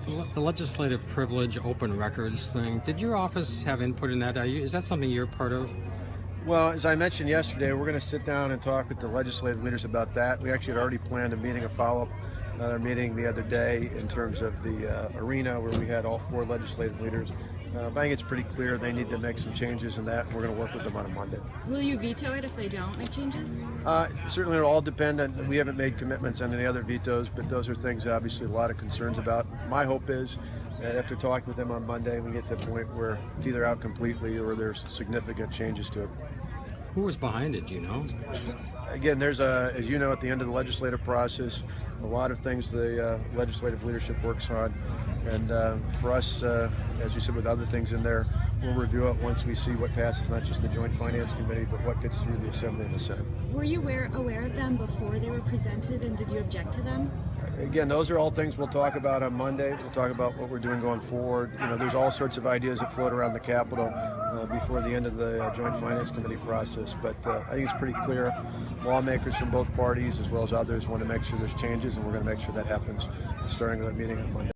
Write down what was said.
The legislative privilege open records thing, did your office have input in that? Is that something you're part of? Well, as I mentioned yesterday, we're going to sit down and talk with the legislative leaders about that. We actually had already planned a meeting, a follow-up meeting the other day in terms of the arena where we had all four legislative leaders. But I think it's pretty clear they need to make some changes in that. We're going to work with them on a Monday. Will you veto it if they don't make changes? Certainly it'll all depend on, we haven't made commitments on any other vetoes, but those are things that obviously a lot of concerns about. My hope is that after talking with them on Monday, we get to a point where it's either out completely or there's significant changes to it. Who was behind it, do you know? Again, there's as you know, at the end of the legislative process, a lot of things the legislative leadership works on. And for us, as you said, with other things in there, we'll review it once we see what passes, not just the Joint Finance Committee, but what gets through the Assembly and the Senate. Were you aware of them before they were presented, and did you object to them? Again, those are all things we'll talk about on Monday. We'll talk about what we're doing going forward. You know, there's all sorts of ideas that float around the Capitol before the end of the Joint Finance Committee process. But I think it's pretty clear lawmakers from both parties, as well as others, want to make sure there's changes, and we're going to make sure that happens starting with that meeting on Monday.